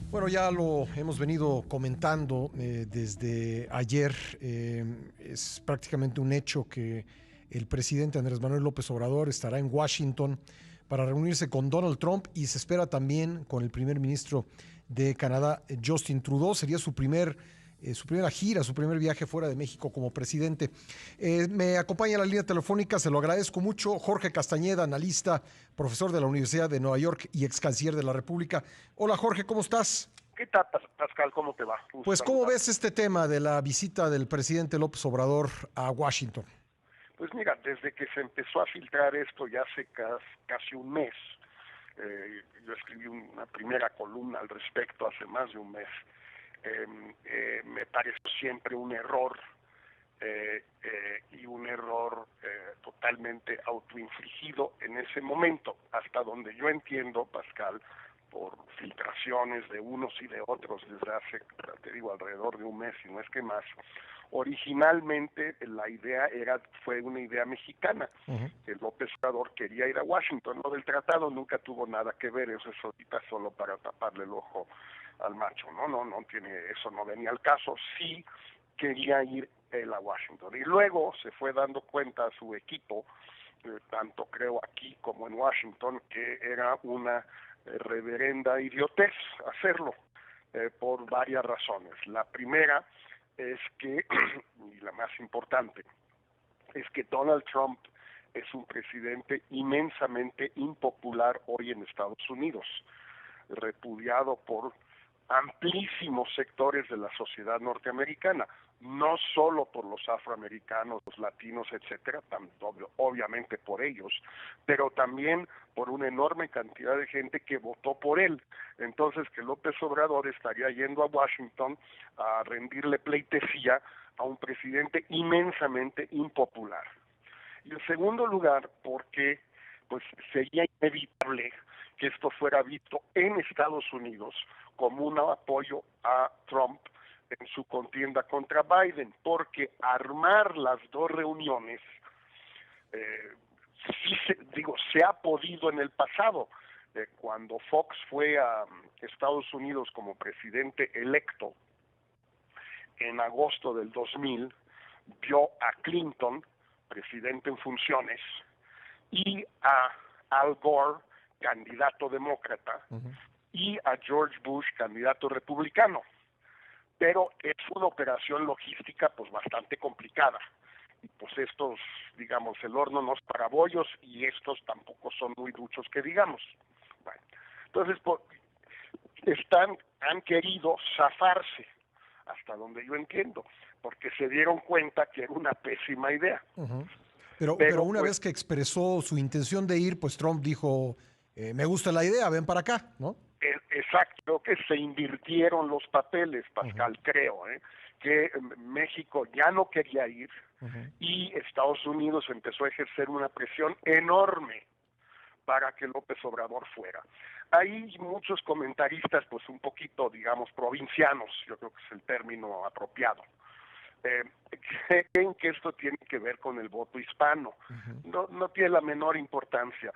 Bueno, ya lo hemos venido comentando desde ayer. Es prácticamente un hecho que el presidente Andrés Manuel López Obrador estará en Washington para reunirse con Donald Trump y se espera también con el primer ministro de Canadá, Justin Trudeau. Sería su primera gira, su primer viaje fuera de México como presidente. Me acompaña en la línea telefónica, se lo agradezco mucho, Jorge Castañeda, analista, profesor de la Universidad de Nueva York y ex canciller de la República. Hola Jorge, ¿cómo estás? ¿Qué tal, Pascal? ¿Cómo te va? Gusto Pues ¿cómo ves saludarte. este tema de la visita del presidente López Obrador a Washington? Pues mira, desde que se empezó a filtrar esto ya hace casi un mes, yo escribí una primera columna al respecto hace más de un mes, me pareció siempre un error y un error totalmente autoinfligido en ese momento, hasta donde yo entiendo, Pascal, por filtraciones de unos y de otros desde hace, te digo, alrededor de un mes, si no es que más. Originalmente la idea fue una idea mexicana, Uh-huh. que López Obrador quería ir a Washington. Lo del tratado nunca tuvo nada que ver, eso es ahorita solo para taparle el ojo al macho, no tiene, eso no venía al caso. Sí quería ir él a Washington. Y luego se fue dando cuenta a su equipo, tanto creo aquí como en Washington, que era una reverenda idiotez hacerlo, por varias razones. La primera es que, y la más importante, es que Donald Trump es un presidente inmensamente impopular hoy en Estados Unidos, repudiado por amplísimos sectores de la sociedad norteamericana, no solo por los afroamericanos, los latinos, etcétera, obviamente por ellos, pero también por una enorme cantidad de gente que votó por él. Entonces, que López Obrador estaría yendo a Washington a rendirle pleitesía a un presidente inmensamente impopular. Y en segundo lugar, porque pues sería inevitable que esto fuera visto en Estados Unidos como un apoyo a Trump en su contienda contra Biden, porque armar las dos reuniones, eh, se ha podido en el pasado. Cuando Fox fue a Estados Unidos como presidente electo en agosto del 2000, vio a Clinton, presidente en funciones, y a Al Gore, candidato demócrata, Uh-huh. y a George Bush, candidato republicano. Pero es una operación logística pues bastante complicada. Y pues estos, digamos, el horno no es para bollos y estos tampoco son muy duchos que digamos. Bueno, entonces han querido zafarse, hasta donde yo entiendo, porque se dieron cuenta que era una pésima idea. Uh-huh. Pero Pero una pues vez que expresó su intención de ir, pues Trump dijo, me gusta la idea, ven para acá, ¿no? exacto, creo que se invirtieron los papeles, Uh-huh. Pascal, creo, que México ya no quería ir Uh-huh. y Estados Unidos empezó a ejercer una presión enorme para que López Obrador fuera. Hay muchos comentaristas, pues un poquito, digamos, provincianos, yo creo que es el término apropiado, eh, creen que esto tiene que ver con el voto hispano. Uh-huh. No tiene la menor importancia.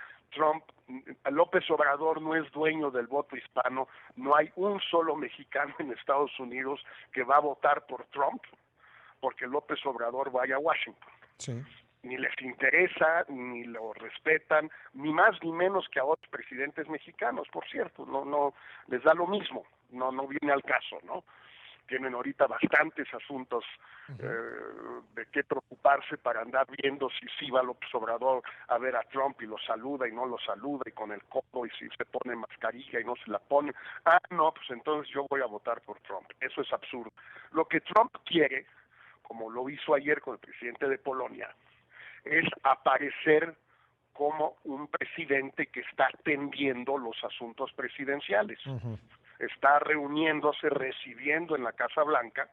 López Obrador no es dueño del voto hispano, no hay un solo mexicano en Estados Unidos que va a votar por Trump porque López Obrador vaya a Washington. Sí. Ni les interesa, ni lo respetan, ni más ni menos que a otros presidentes mexicanos, por cierto, no les da lo mismo, no viene al caso, ¿no? Tienen ahorita bastantes asuntos Uh-huh. de qué preocuparse para andar viendo si sí va López Obrador a ver a Trump y lo saluda y no lo saluda y con el codo y si se pone mascarilla y no se la pone. Ah, no, pues entonces yo voy a votar por Trump. Eso es absurdo. Lo que Trump quiere, como lo hizo ayer con el presidente de Polonia, es aparecer como un presidente que está atendiendo los asuntos presidenciales. Uh-huh. Está reuniéndose, recibiendo en la Casa Blanca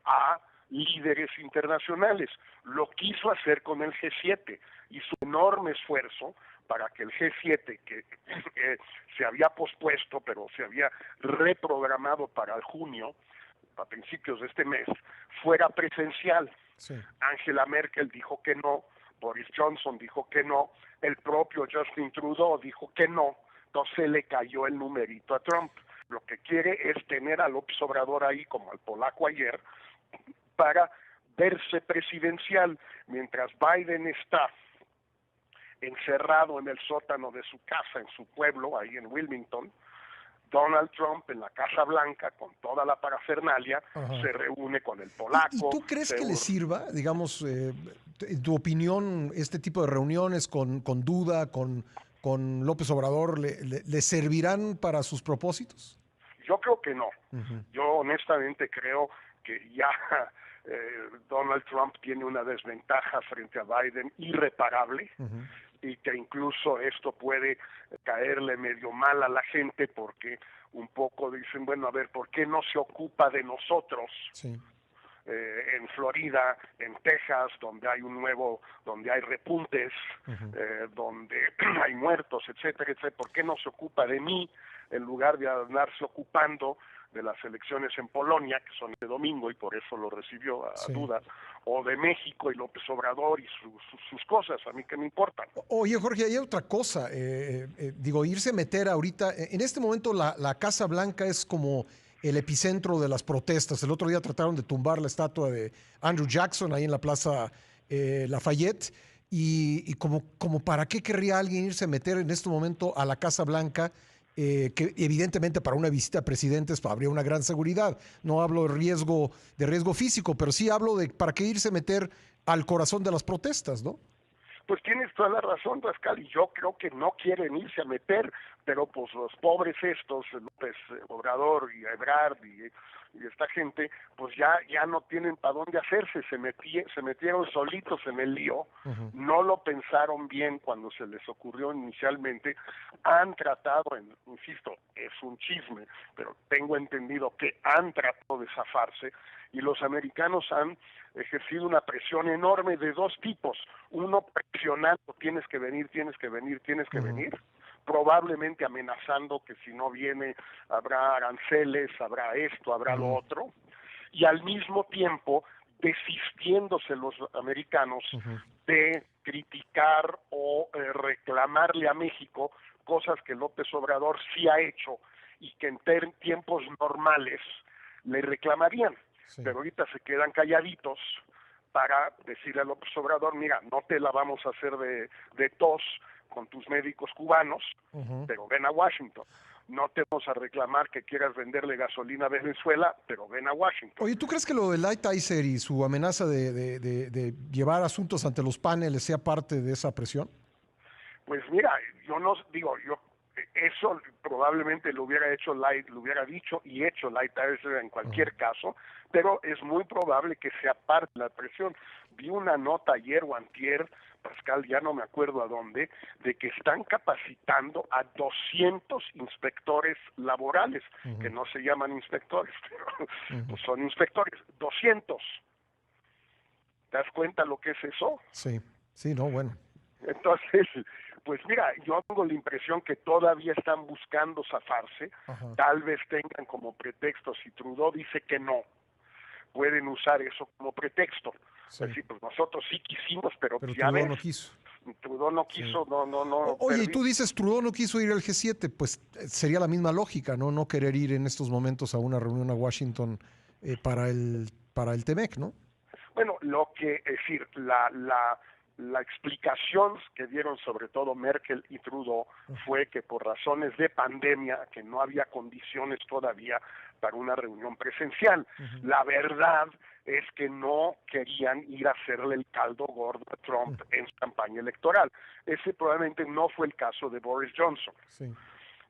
a líderes internacionales. Lo quiso hacer con el G7, hizo un enorme esfuerzo para que el G7, que se había pospuesto, pero se había reprogramado para el junio, a principios de este mes, fuera presencial. Sí. Angela Merkel dijo que no, Boris Johnson dijo que no, el propio Justin Trudeau dijo que no, entonces le cayó el numerito a Trump. Lo que quiere es tener a López Obrador ahí, como al polaco ayer, para verse presidencial, mientras Biden está encerrado en el sótano de su casa, en su pueblo, ahí en Wilmington. Donald Trump en la Casa Blanca, con toda la parafernalia, Ajá. se reúne con el polaco. ¿Y tú crees que le sirva, digamos, en tu opinión, este tipo de reuniones con Duda, con López Obrador, le servirán para sus propósitos? Yo creo que no. Uh-huh. Yo honestamente creo que ya Donald Trump tiene una desventaja frente a Biden irreparable. Uh-huh. Y que incluso esto puede caerle medio mal a la gente porque un poco dicen, bueno, a ver, ¿por qué no se ocupa de nosotros? Sí. En Florida, en Texas, donde hay repuntes, uh-huh. Donde hay muertos, etcétera, etcétera, ¿por qué no se ocupa de mí en lugar de andarse ocupando de las elecciones en Polonia, que son este domingo y por eso lo recibió a sí. Duda, o de México y López Obrador y sus cosas, a mí que me importan? Oye, Jorge, hay otra cosa, irse a meter ahorita, en este momento la Casa Blanca es como el epicentro de las protestas. El otro día trataron de tumbar la estatua de Andrew Jackson ahí en la Plaza Lafayette, y como para qué querría alguien irse a meter en este momento a la Casa Blanca, que evidentemente para una visita a presidentes habría una gran seguridad. No hablo de riesgo físico, pero sí hablo de para qué irse a meter al corazón de las protestas, ¿no? Pues tienes toda la razón, Pascal, y yo creo que no quieren irse a meter, pero pues los pobres estos, López Obrador y Ebrard y esta gente, pues ya no tienen para dónde hacerse, se metieron solitos en el lío, uh-huh. No lo pensaron bien cuando se les ocurrió inicialmente, han tratado, insisto, es un chisme, pero tengo entendido que han tratado de zafarse, y los americanos han ejercido una presión enorme de dos tipos, uno presionando, tienes que venir, uh-huh. venir, probablemente amenazando que si no viene habrá aranceles, habrá esto, habrá uh-huh. lo otro, y al mismo tiempo desistiéndose los americanos uh-huh. de criticar o reclamarle a México cosas que López Obrador sí ha hecho y que en tiempos normales le reclamarían. Sí. Pero ahorita se quedan calladitos para decirle a López Obrador, mira, no te la vamos a hacer de tos con tus médicos cubanos, uh-huh. pero ven a Washington. No te vamos a reclamar que quieras venderle gasolina a Venezuela, pero ven a Washington. Oye, ¿tú crees que lo de Lighthizer y su amenaza de llevar asuntos ante los paneles sea parte de esa presión? Pues mira, eso probablemente lo hubiera dicho y hecho Lighthizer en cualquier uh-huh. caso, pero es muy probable que sea parte de la presión. Vi una nota ayer o antier, Pascal, ya no me acuerdo a dónde, de que están capacitando a 200 inspectores laborales, uh-huh. que no se llaman inspectores, pero uh-huh. pues son inspectores, 200. ¿Te das cuenta lo que es eso? Sí, no, bueno. Entonces, pues mira, yo tengo la impresión que todavía están buscando zafarse, uh-huh. Tal vez tengan como pretexto, si Trudeau dice que no, pueden usar eso como pretexto. Sí. Es decir, pues nosotros sí quisimos, pero ya Trudeau ves, no quiso. Trudeau no quiso, sí. no. Oye, y tú dices, Trudeau no quiso ir al G7, pues sería la misma lógica, ¿no? No querer ir en estos momentos a una reunión a Washington para el TEMEC, ¿no? Bueno, es decir, la explicación que dieron sobre todo Merkel y Trudeau fue que por razones de pandemia, que no había condiciones todavía para una reunión presencial. Uh-huh. La verdad es que no querían ir a hacerle el caldo gordo a Trump en su campaña electoral. Ese probablemente no fue el caso de Boris Johnson. Sí.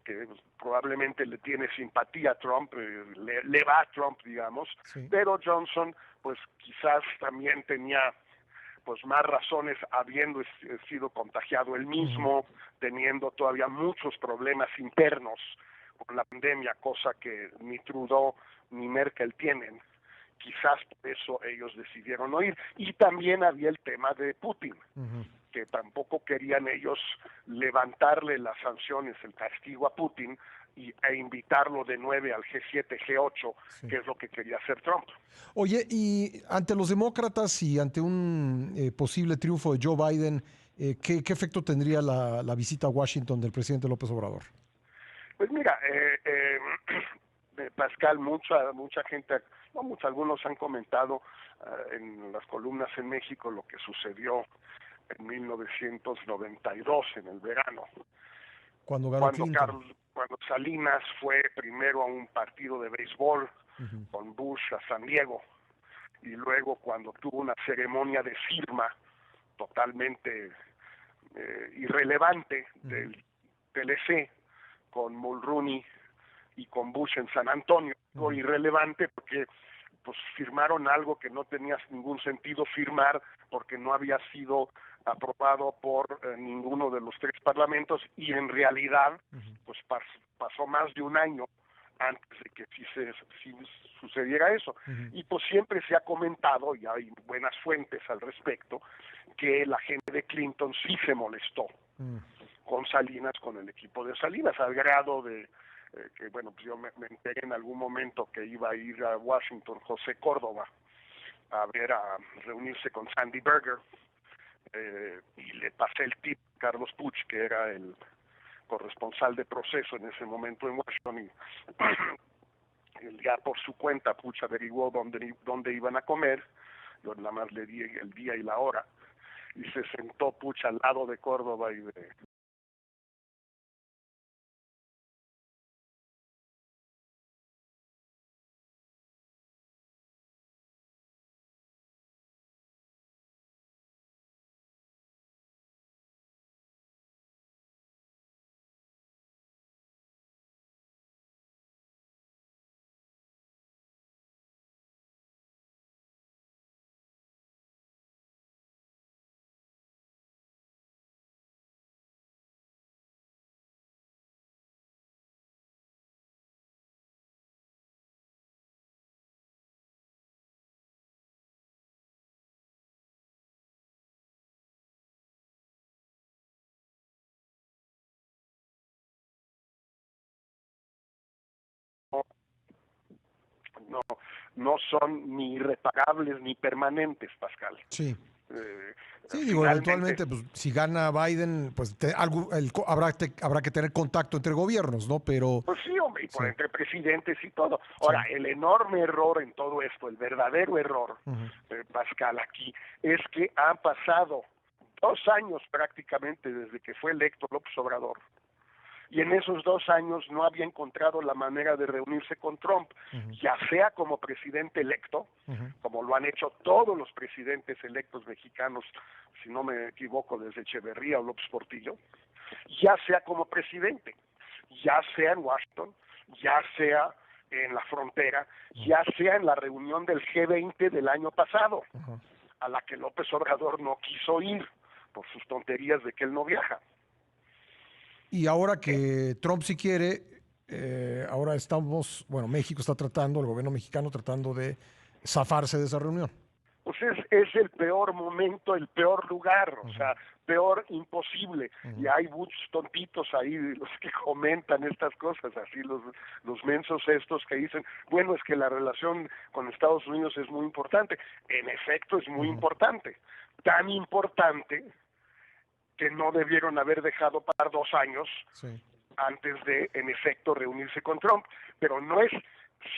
Que probablemente le tiene simpatía a Trump, le va a Trump, digamos, sí. Pero Johnson, pues quizás también tenía pues más razones habiendo sido contagiado él mismo, uh-huh. teniendo todavía muchos problemas internos con la pandemia, cosa que ni Trudeau ni Merkel tienen. Quizás por eso ellos decidieron no ir. Y también había el tema de Putin, uh-huh. que tampoco querían ellos levantarle las sanciones, el castigo a Putin, e invitarlo de 9 al G7, G8, sí. que es lo que quería hacer Trump. Oye, y ante los demócratas y ante un posible triunfo de Joe Biden, ¿qué efecto tendría la visita a Washington del presidente López Obrador? Pues mira, Pascal, mucha gente, no mucha, algunos han comentado en las columnas en México lo que sucedió en 1992, en el verano, Cuando ganó Clinton. cuando Salinas fue primero a un partido de béisbol con Bush a San Diego, y luego cuando tuvo una ceremonia de firma totalmente irrelevante del TLC con Mulrooney y con Bush en San Antonio, irrelevante porque pues firmaron algo que no tenía ningún sentido firmar porque no había sido aprobado por ninguno de los tres parlamentos, y en realidad pues pasó más de un año antes de que sí sucediera eso. Y pues siempre se ha comentado, y hay buenas fuentes al respecto, que la gente de Clinton sí se molestó con Salinas, con el equipo de Salinas, al grado de que, bueno, pues yo me enteré en algún momento que iba a ir a Washington José Córdoba a reunirse con Sandy Berger, y le pasé el tip a Carlos Puch, que era el corresponsal de Proceso en ese momento en Washington, y ya por su cuenta Puch averiguó dónde iban a comer. Yo nada más le di el día y la hora, y se sentó Puch al lado de Córdoba y de no, no son ni irreparables ni permanentes, Pascal. Sí. Sí, digo, Finalmente, eventualmente, pues, si gana Biden, pues habrá que tener contacto entre gobiernos, ¿no? Pero pues sí, hombre, y por sí, entre presidentes y todo. Ahora, sí. el enorme error en todo esto, el verdadero error, Pascal, aquí, es que han pasado 2 años prácticamente desde que fue electo López Obrador, y en esos 2 años no había encontrado la manera de reunirse con Trump, ya sea como presidente electo, como lo han hecho todos los presidentes electos mexicanos, si no me equivoco, desde Echeverría o López Portillo, ya sea como presidente, ya sea en Washington, ya sea en la frontera, ya sea en la reunión del G20 del año pasado, a la que López Obrador no quiso ir por sus tonterías de que él no viaja. Y ahora que Trump sí quiere, ahora México está tratando, el gobierno mexicano tratando de zafarse de esa reunión. Pues es el peor momento, el peor lugar, o sea, peor imposible. Y hay muchos tontitos ahí, los que comentan estas cosas, así los mensos estos que dicen, bueno, es que la relación con Estados Unidos es muy importante. En efecto, es muy importante. Tan importante que no debieron haber dejado pasar 2 años antes de, en efecto, reunirse con Trump. Pero no es,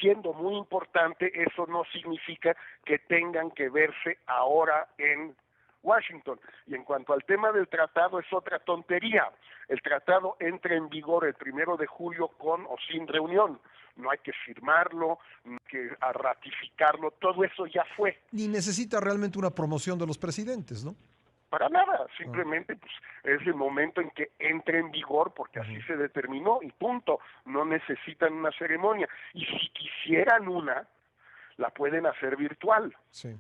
siendo muy importante, eso no significa que tengan que verse ahora en Washington. Y en cuanto al tema del tratado, es otra tontería. El tratado entra en vigor el 1 de julio con o sin reunión. No hay que firmarlo, no hay que ratificarlo, todo eso ya fue. Ni necesita realmente una promoción de los presidentes, ¿no? Para nada, simplemente pues, es el momento en que entre en vigor porque así se determinó y punto. No necesitan una ceremonia, y si quisieran una, la pueden hacer virtual. Sí.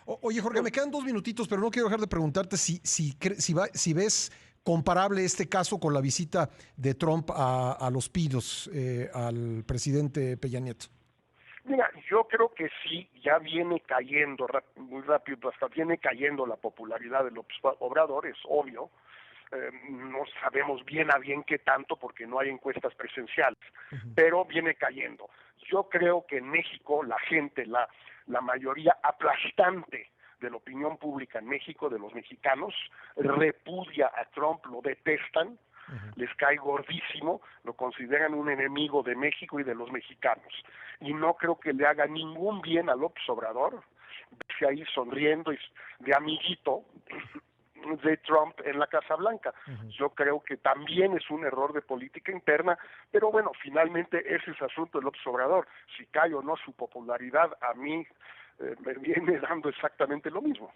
Oye, Jorge, me quedan 2 minutitos, pero no quiero dejar de preguntarte si ves comparable este caso con la visita de Trump a Los Pinos al presidente Peña Nieto. Mira, yo creo que sí, ya viene cayendo muy rápido, hasta viene cayendo la popularidad de López Obrador, es obvio. No sabemos bien a bien qué tanto porque no hay encuestas presenciales, pero viene cayendo. Yo creo que en México la gente, la mayoría aplastante de la opinión pública en México, de los mexicanos, repudia a Trump, lo detestan, les cae gordísimo, lo consideran un enemigo de México y de los mexicanos. Y no creo que le haga ningún bien a López Obrador, verse ahí sonriendo y de amiguito de Trump en la Casa Blanca. Yo creo que también es un error de política interna, pero bueno, finalmente ese es asunto de López Obrador. Si cae o no su popularidad, a mí me viene dando exactamente lo mismo.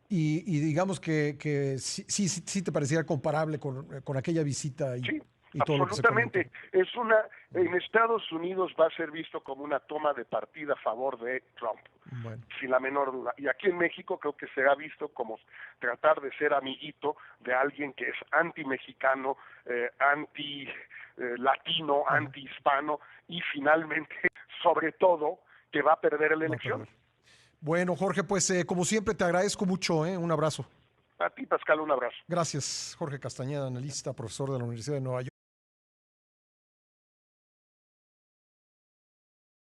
Y digamos que sí te pareciera comparable con aquella visita Sí, y todo lo que se comentó. absolutamente. En Estados Unidos va a ser visto como una toma de partida a favor de Trump, Bueno. sin la menor duda. Y aquí en México creo que será visto como tratar de ser amiguito de alguien que es anti-mexicano, anti-latino, anti-hispano y finalmente, sobre todo, que va a perder la elección. Bueno, Jorge, pues como siempre te agradezco mucho, un abrazo. A ti, Pascal, un abrazo. Gracias, Jorge Castañeda, analista, profesor de la Universidad de Nueva York.